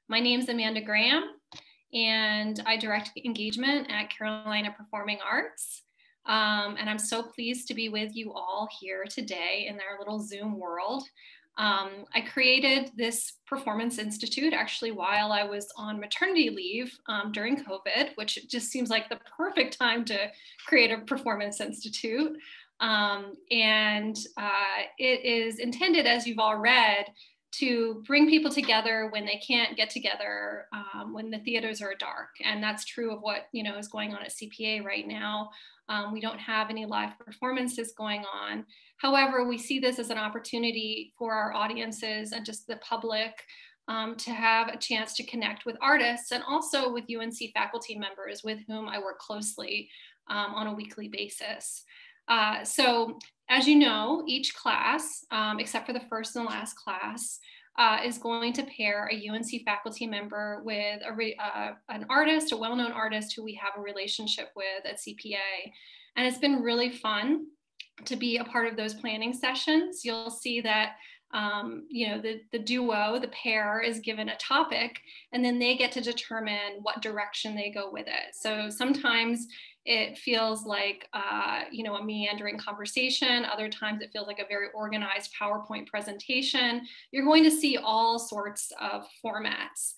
My name is Amanda Graham, and I direct engagement at Carolina Performing Arts. And I'm so pleased to be with you all here today in our little Zoom world. I created this Performance Institute actually while I was on maternity leave during COVID, which just seems like the perfect time to create a Performance Institute. It is intended, as you've all read, to bring people together when they can't get together, when the theaters are dark. And that's true of what is going on at CPA right now. We don't have any live performances going on. However, we see this as an opportunity for our audiences and just the public to have a chance to connect with artists and also with UNC faculty members with whom I work closely on a weekly basis. So as you know, each class, except for the first and last class, is going to pair a UNC faculty member with an artist, a well-known artist who we have a relationship with at CPA. And it's been really fun to be a part of those planning sessions. You'll see that the duo, the pair, is given a topic, and then they get to determine what direction they go with it. So sometimes it feels like a meandering conversation. Other times it feels like a very organized PowerPoint presentation. You're going to see all sorts of formats.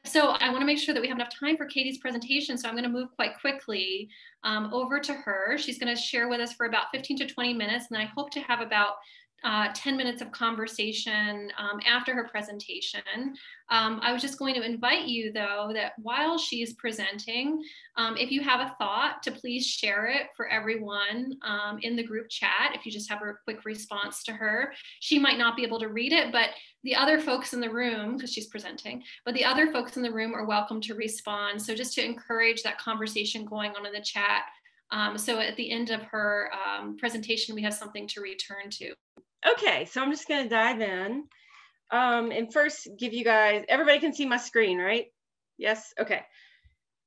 So I want to make sure that we have enough time for Katie's presentation. So I'm going to move quite quickly over to her. She's going to share with us for about 15 to 20 minutes. And I hope to have about 10 minutes of conversation after her presentation. I was just going to invite you, though, that while she's presenting, if you have a thought, to please share it for everyone in the group chat. If you just have a quick response to her, she might not be able to read it, but the other folks in the room, because she's presenting, but the other folks in the room are welcome to respond. So just to encourage that conversation going on in the chat. So at the end of her presentation, we have something to return to. Okay, so I'm just going to dive in and first give you guys, everybody can see my screen, right? Yes? Okay.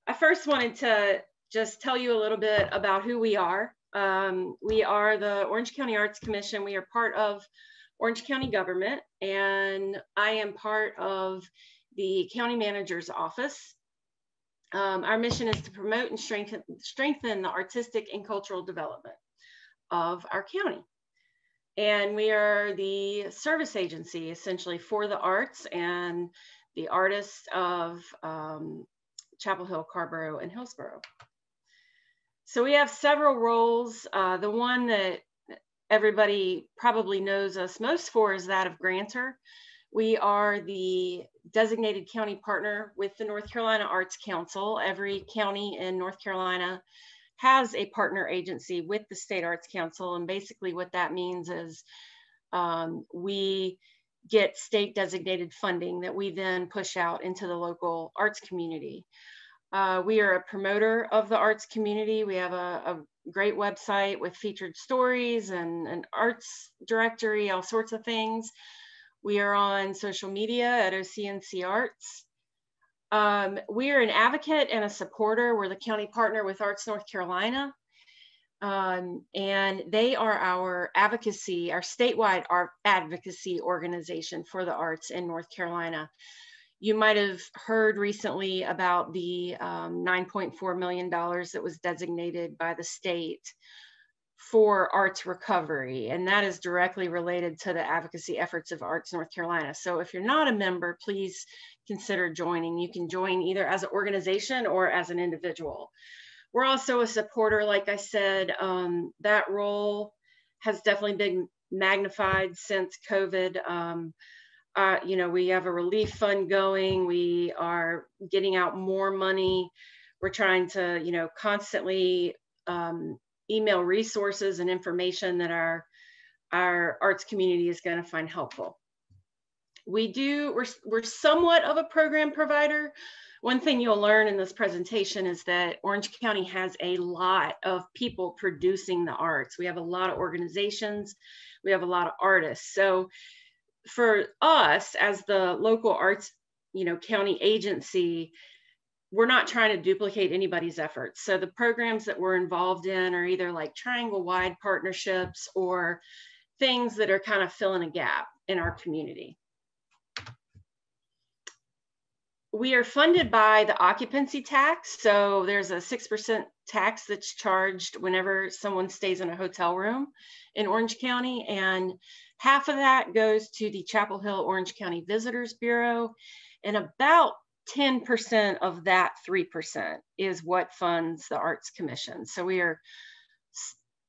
I first wanted to just tell you a little bit about who we are. We are the Orange County Arts Commission. We are part of Orange County government, and I am part of the county manager's office. Our mission is to promote and strengthen the artistic and cultural development of our county. And we are the service agency essentially for the arts and the artists of Chapel Hill, Carrboro, and Hillsborough. So we have several roles. The one that everybody probably knows us most for is that of grantor. We are the designated county partner with the North Carolina Arts Council. Every county in North Carolina has a partner agency with the State Arts Council. And basically what that means is we get state designated funding that we then push out into the local arts community. We are a promoter of the arts community. We have a great website with featured stories and an arts directory, all sorts of things. We are on social media at OCNC Arts. We are an advocate and a supporter. We're the county partner with Arts North Carolina. And they are our advocacy, our statewide art advocacy organization for the arts in North Carolina. You might have heard recently about the $9.4 million that was designated by the state for arts recovery, and that is directly related to the advocacy efforts of Arts North Carolina. So if you're not a member, please consider joining. You can join either as an organization or as an individual. We're also a supporter, like I said. That role has definitely been magnified since COVID. We have a relief fund going. We are getting out more money. We're trying to, constantly email resources and information that our arts community is going to find helpful. We're somewhat of a program provider. One thing you'll learn in this presentation is that Orange County has a lot of people producing the arts. We have a lot of organizations. We have a lot of artists. So for us as the local arts, county agency, we're not trying to duplicate anybody's efforts. So the programs that we're involved in are either like triangle-wide partnerships or things that are kind of filling a gap in our community. we are funded by the occupancy tax. So there's a 6% tax that's charged whenever someone stays in a hotel room in Orange County. And half of that goes to the Chapel Hill Orange County Visitors Bureau. And about 10% of that 3% is what funds the Arts Commission. So we are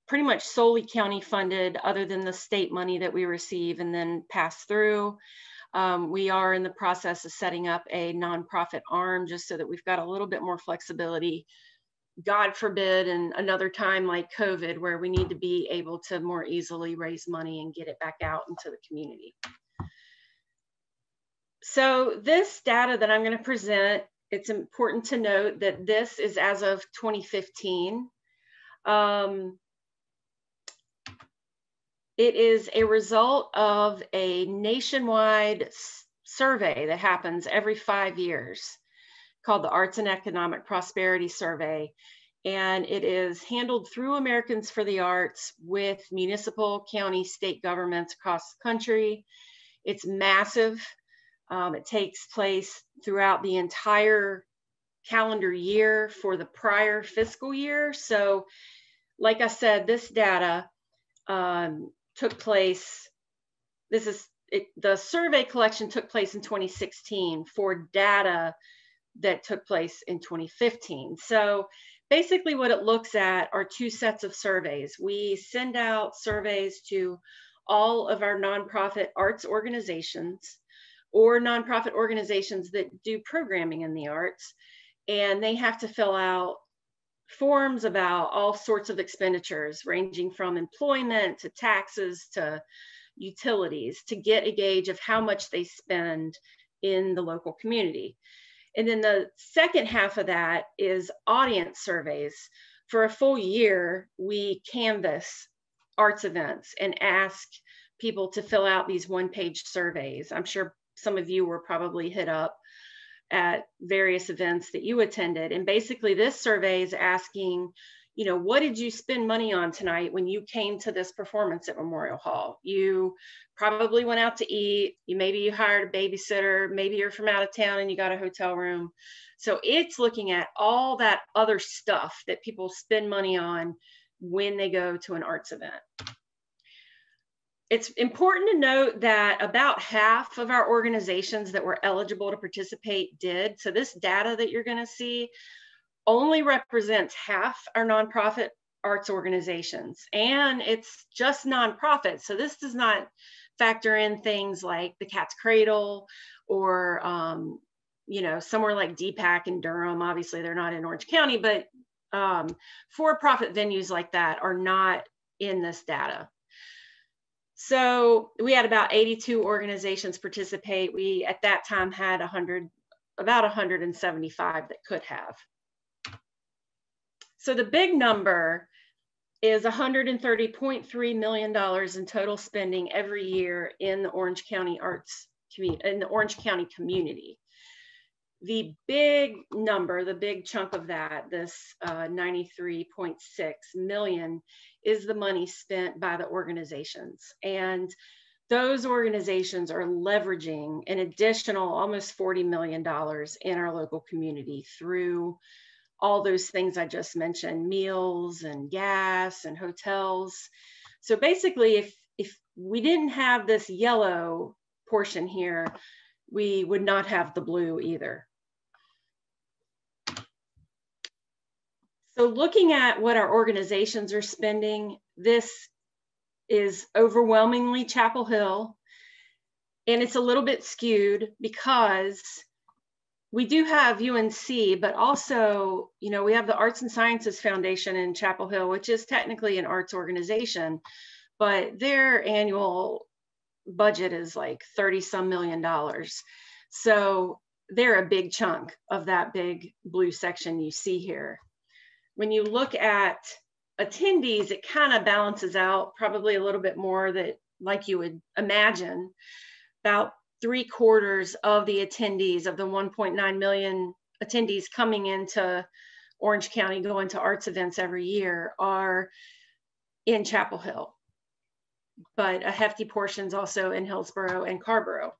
pretty much solely county funded, other than the state money that we receive and then pass through. We are in the process of setting up a nonprofit arm just so that we've got a little bit more flexibility, God forbid, and another time like COVID where we need to be able to more easily raise money and get it back out into the community. So this data that I'm going to present, it's important to note that this is as of 2015. It is a result of a nationwide survey that happens every 5 years called the Arts and Economic Prosperity Survey. And it is handled through Americans for the Arts with municipal, county, state governments across the country. It's massive. It takes place throughout the entire calendar year for the prior fiscal year. So like I said, this data took place, the survey collection took place in 2016 for data that took place in 2015. So basically what it looks at are two sets of surveys. We send out surveys to all of our nonprofit arts organizations or nonprofit organizations that do programming in the arts, and they have to fill out forms about all sorts of expenditures ranging from employment to taxes to utilities to get a gauge of how much they spend in the local community. And then the second half of that is audience surveys. For a full year, we canvass arts events and ask people to fill out these one-page surveys. I'm sure some of you were probably hit up at various events that you attended. And basically this survey is asking, you know, what did you spend money on tonight when you came to this performance at Memorial Hall? You probably went out to eat, maybe you hired a babysitter, maybe you're from out of town and you got a hotel room. So it's looking at all that other stuff that people spend money on when they go to an arts event. It's important to note that about half of our organizations that were eligible to participate did. So this data that you're going to see only represents half our nonprofit arts organizations, and it's just nonprofit. So this does not factor in things like the Cat's Cradle or, you know, somewhere like DPAC in Durham. Obviously, they're not in Orange County, but for-profit venues like that are not in this data. So we had about 82 organizations participate. We, at that time, had about 175 that could have. So the big number is $130.3 million in total spending every year in the Orange County arts community, in the Orange County community. The big number, the big chunk of that, this 93.6 million, is the money spent by the organizations. And those organizations are leveraging an additional almost $40 million in our local community through all those things I just mentioned, meals and gas and hotels. So basically, if we didn't have this yellow portion here, we would not have the blue either. So looking at what our organizations are spending, this is overwhelmingly Chapel Hill, and it's a little bit skewed because we do have UNC, but also, you know, we have the Arts and Sciences Foundation in Chapel Hill, which is technically an arts organization, but their annual budget is like $30-some million. So they're a big chunk of that big blue section you see here. When you look at attendees, it kind of balances out probably a little bit more that, like you would imagine, about 3/4 of the attendees of the 1.9 million attendees coming into Orange County, going to arts events every year, are in Chapel Hill, but a hefty portion is also in Hillsborough and Carrboro.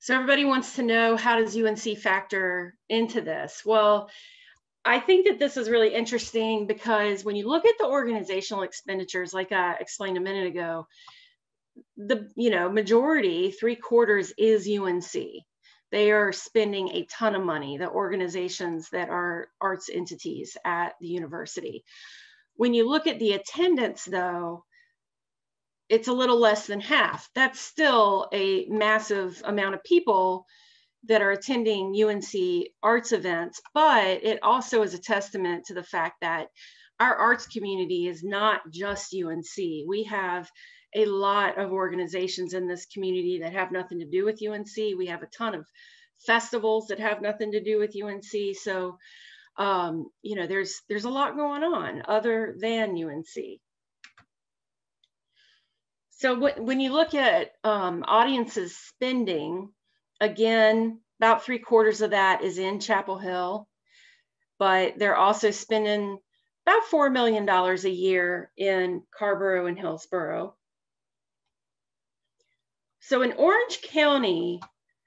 So everybody wants to know, how does UNC factor into this? Well, I think that this is really interesting because when you look at the organizational expenditures, like I explained a minute ago, the majority, 3/4 is UNC. They are spending a ton of money, the organizations that are arts entities at the university. When you look at the attendance, though, it's a little less than half. That's still a massive amount of people that are attending UNC arts events, but it also is a testament to the fact that our arts community is not just UNC. We have a lot of organizations in this community that have nothing to do with UNC. We have a ton of festivals that have nothing to do with UNC. So, there's a lot going on other than UNC. So when you look at audiences spending, again, about 3/4 of that is in Chapel Hill, but they're also spending about $4 million a year in Carrboro and Hillsborough. So in Orange County,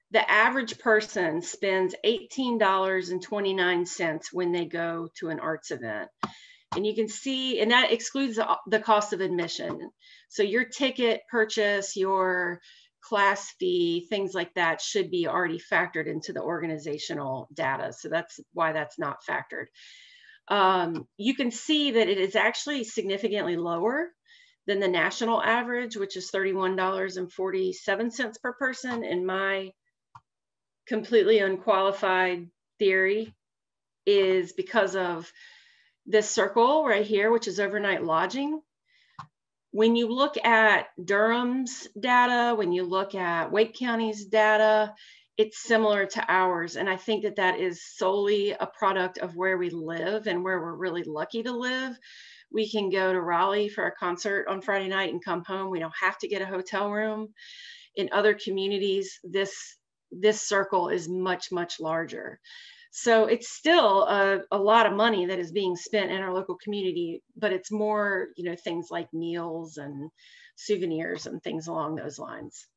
the average person spends $18.29 when they go to an arts event. And you can see, and that excludes the cost of admission. So your ticket purchase, your class fee, things like that should be already factored into the organizational data. So that's why that's not factored. You can see that it is actually significantly lower than the national average, which is $31.47 per person. And my completely unqualified theory is because of this circle right here, which is overnight lodging. When you look at Durham's data, when you look at Wake County's data, it's similar to ours. And I think that that is solely a product of where we live and where we're really lucky to live. We can go to Raleigh for a concert on Friday night and come home. We don't have to get a hotel room. In other communities, this circle is much, much larger. So it's still a lot of money that is being spent in our local community, but it's more, things like meals and souvenirs and things along those lines.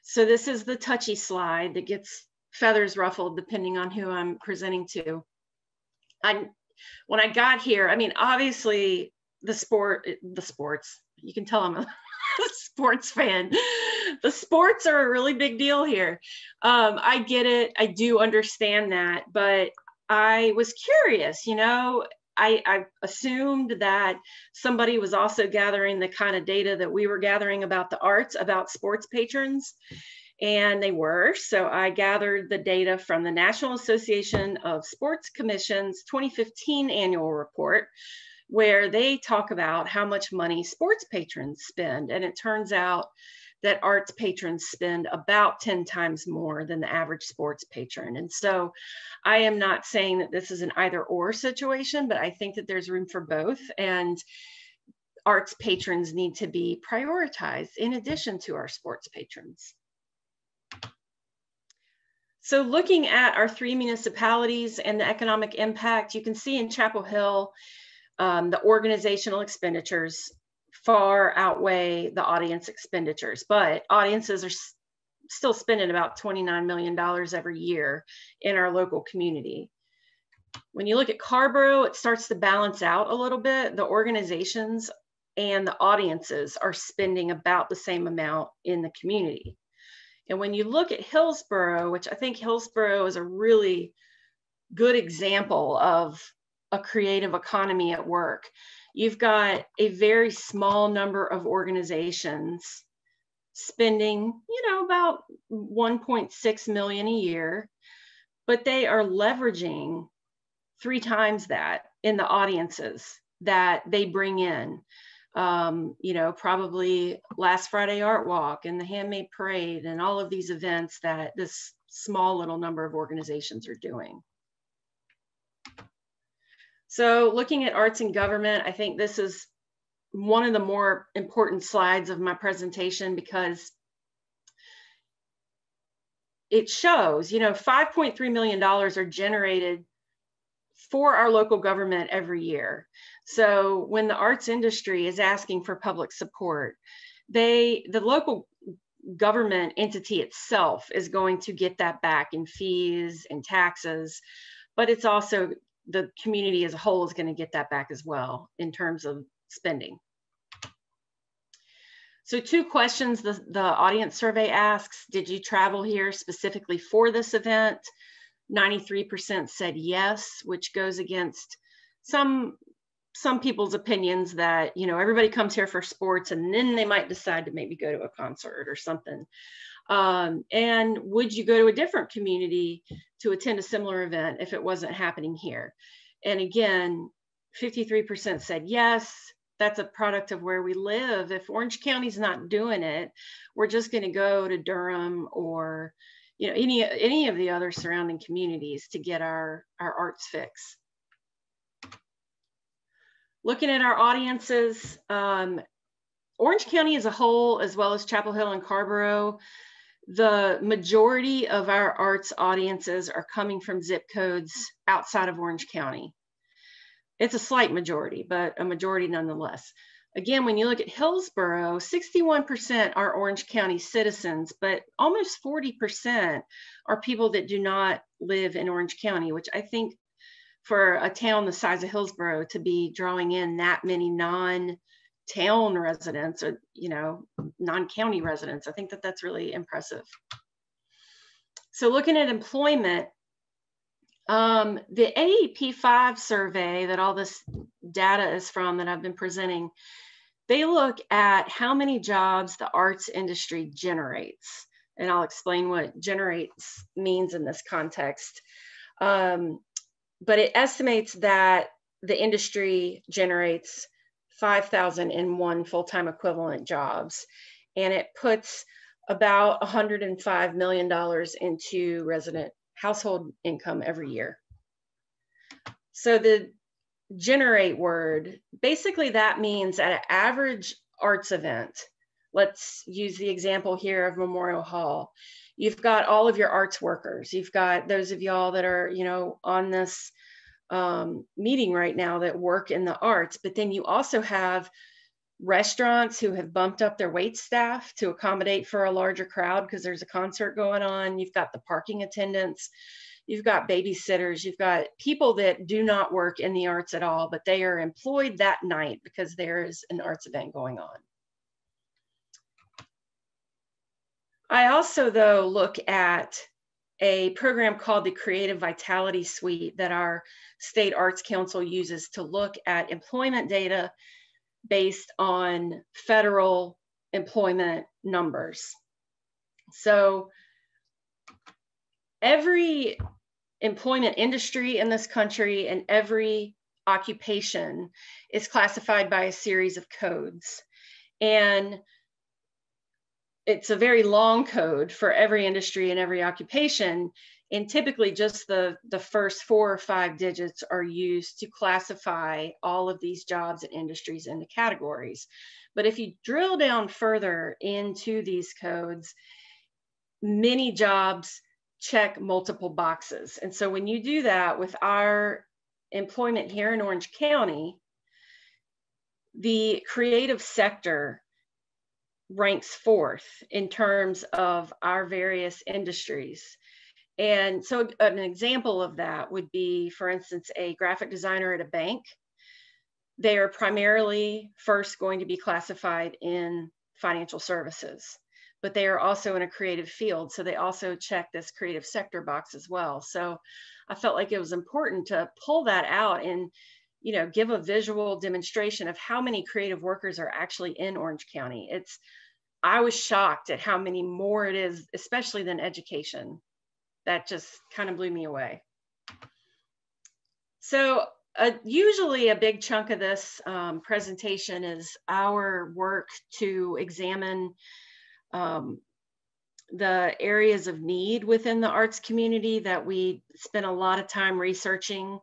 So this is the touchy slide that gets feathers ruffled depending on who I'm presenting to. When I got here, obviously the sports, you can tell I'm a sports fan. The sports are a really big deal here. I get it. I do understand that, but I was curious, I assumed that somebody was also gathering the kind of data that we were gathering about the arts, about sports patrons, and they were. So I gathered the data from the National Association of Sports Commission's 2015 annual report, where they talk about how much money sports patrons spend. And it turns out that arts patrons spend about 10 times more than the average sports patron. And so I am not saying that this is an either or situation, but I think that there's room for both. And arts patrons need to be prioritized in addition to our sports patrons. So looking at our 3 municipalities and the economic impact, you can see in Chapel Hill, the organizational expenditures far outweigh the audience expenditures, but audiences are still spending about $29 million every year in our local community. When you look at Carrboro, it starts to balance out a little bit. The organizations and the audiences are spending about the same amount in the community. And when you look at Hillsborough, which I think Hillsborough is a really good example of a creative economy at work. You've got a very small number of organizations spending, about 1.6 million a year, but they are leveraging 3 times that in the audiences that they bring in. Probably Last Friday Art Walk and the Handmade Parade and all of these events that this small little number of organizations are doing. So looking at arts and government, I think this is one of the more important slides of my presentation because it shows, $5.3 million are generated for our local government every year. So when the arts industry is asking for public support, the local government entity itself is going to get that back in fees and taxes, but it's also the community as a whole is going to get that back as well in terms of spending. So 2 questions the audience survey asks: did you travel here specifically for this event? 93% said yes, which goes against some people's opinions that, you know, everybody comes here for sports and then they might decide to maybe go to a concert or something. And would you go to a different community to attend a similar event if it wasn't happening here? And again, 53% said yes. That's a product of where we live. If Orange County's not doing it, we're just going to go to Durham or, you know, any of the other surrounding communities to get our arts fix. Looking at our audiences, Orange County as a whole, as well as Chapel Hill and Carrboro, the majority of our arts audiences are coming from zip codes outside of Orange County. It's a slight majority, but a majority nonetheless. Again, when you look at Hillsborough, 61% are Orange County citizens, but almost 40% are people that do not live in Orange County, which I think for a town the size of Hillsborough to be drawing in that many non-town residents or, you know, non-county residents, I think that that's really impressive. So looking at employment, the AEP5 survey that all this data is from that I've been presenting, they look at how many jobs the arts industry generates. And I'll explain what generates means in this context. But it estimates that the industry generates 5,001 full-time equivalent jobs. And it puts about $105 million into resident household income every year. So the generate word, basically that means at an average arts event, let's use the example here of Memorial Hall. You've got all of your arts workers. You've got those of y'all that are, you know, on this meeting right now that work in the arts, but then you also have restaurants who have bumped up their wait staff to accommodate for a larger crowd because there's a concert going on. You've got the parking attendants, you've got babysitters, you've got people that do not work in the arts at all, but they are employed that night because there is an arts event going on. I also, though, look at a program called the Creative Vitality Suite that our State Arts Council uses to look at employment data based on federal employment numbers. So every employment industry in this country and every occupation is classified by a series of codes. And it's a very long code for every industry and every occupation. And typically just the first 4 or 5 digits are used to classify all of these jobs and industries into categories. But if you drill down further into these codes, many jobs check multiple boxes. And so when you do that with our employment here in Orange County, the creative sector ranks 4th in terms of our various industries. And so an example of that would be, for instance, a graphic designer at a bank. They are primarily first going to be classified in financial services, but they are also in a creative field. So they also check this creative sector box as well. So I felt like it was important to pull that out and, you know, give a visual demonstration of how many creative workers are actually in Orange County. I was shocked at how many more it is, especially than education. That just kind of blew me away. So usually a big chunk of this presentation is our work to examine the areas of need within the arts community that we spent a lot of time researching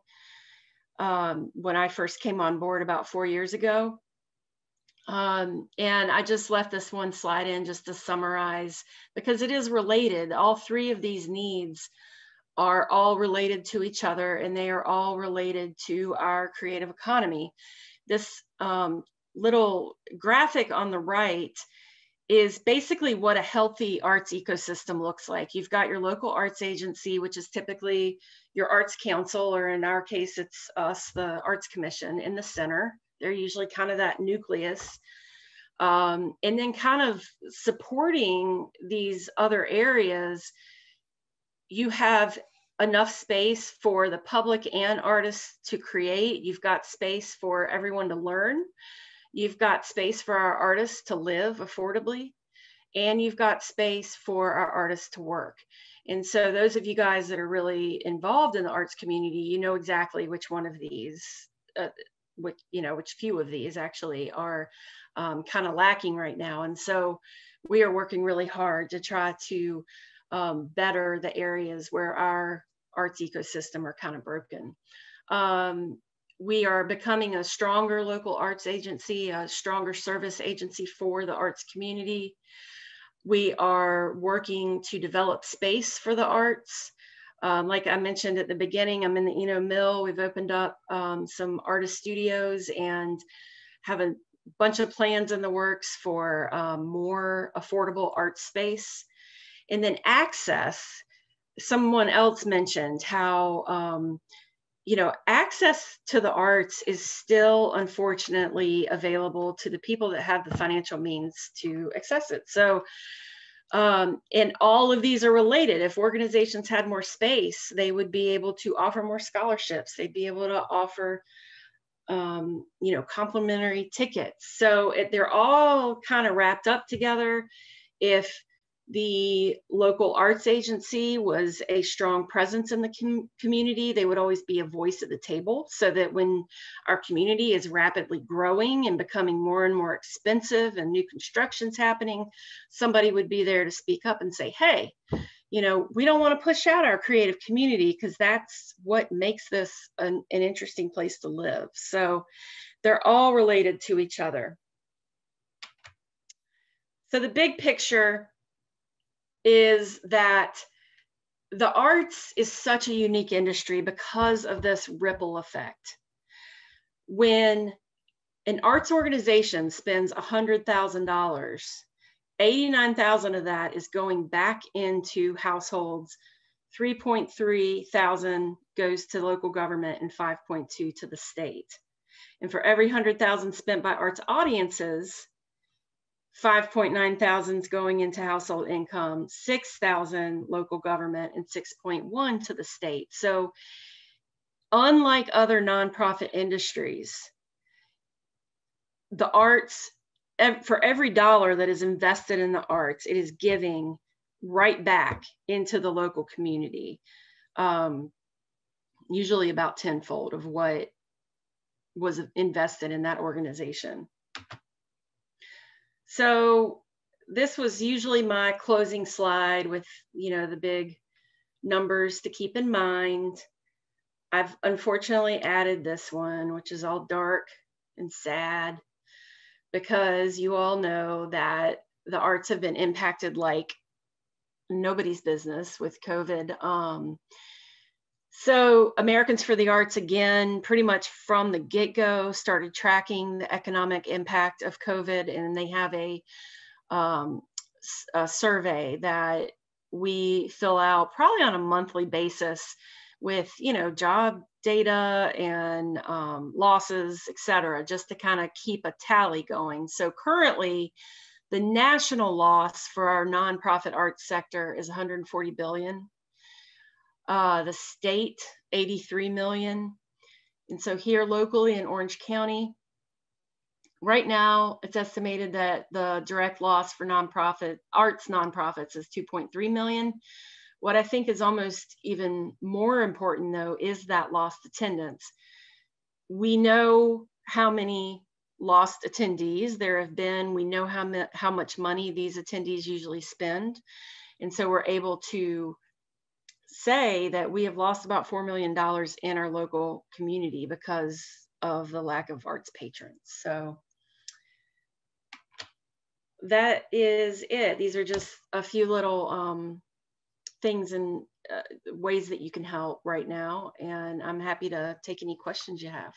when I first came on board about 4 years ago. And I just left this one slide in just to summarize, because it is related. All 3 of these needs are all related to each other, and they are all related to our creative economy. This little graphic on the right is basically what a healthy arts ecosystem looks like. You've got your local arts agency, which is typically your arts council, or in our case, it's us, the Arts Commission, in the center. They're usually kind of that nucleus. And then kind of supporting these other areas, you have enough space for the public and artists to create. You've got space for everyone to learn. You've got space for our artists to live affordably, and you've got space for our artists to work. And so those of you guys that are really involved in the arts community, you know exactly which one of these, which few of these actually are kind of lacking right now. And so we are working really hard to try to better the areas where our arts ecosystem are kind of broken. We are becoming a stronger local arts agency, a stronger service agency for the arts community. We are working to develop space for the arts. Like I mentioned at the beginning, I'm in the Eno Mill. We've opened up some artist studios and have a bunch of plans in the works for more affordable art space. And then access. Someone else mentioned how access to the arts is still unfortunately available to the people that have the financial means to access it. So, and all of these are related. If organizations had more space, they would be able to offer more scholarships. They'd be able to offer, complimentary tickets. So they're all kind of wrapped up together. If the local arts agency was a strong presence in the community, they would always be a voice at the table, so that when our community is rapidly growing and becoming more and more expensive and new construction's happening, somebody would be there to speak up and say, hey, we don't want to push out our creative community, because that's what makes this an interesting place to live. So they're all related to each other. So the big picture is that the arts is such a unique industry because of this ripple effect. When an arts organization spends $100,000, 89,000 of that is going back into households, 3.3 thousand goes to local government, and 5.2 to the state. And for every 100,000 spent by arts audiences, 5.9 thousand is going into household income, 6,000 local government, and 6.1 to the state. So unlike other nonprofit industries, the arts, for every dollar that is invested in the arts, it is giving right back into the local community, usually about tenfold of what was invested in that organization. So this was usually my closing slide with, the big numbers to keep in mind. I've unfortunately added this one, which is all dark and sad, because you all know that the arts have been impacted like nobody's business with COVID. So Americans for the Arts, again, pretty much from the get-go, started tracking the economic impact of COVID, and they have a survey that we fill out probably on a monthly basis with, job data and losses, et cetera, just to kind of keep a tally going. So currently, the national loss for our nonprofit arts sector is $140 billion. The state, 83 million. And so here locally in Orange County, right now, it's estimated that the direct loss for arts nonprofits is 2.3 million. What I think is almost even more important, though, is that lost attendance. We know how many lost attendees there have been. We know how much money these attendees usually spend. And so we're able to say that we have lost about $4 million in our local community because of the lack of arts patrons. So that is it. These are just a few little things and ways that you can help right now. And I'm happy to take any questions you have.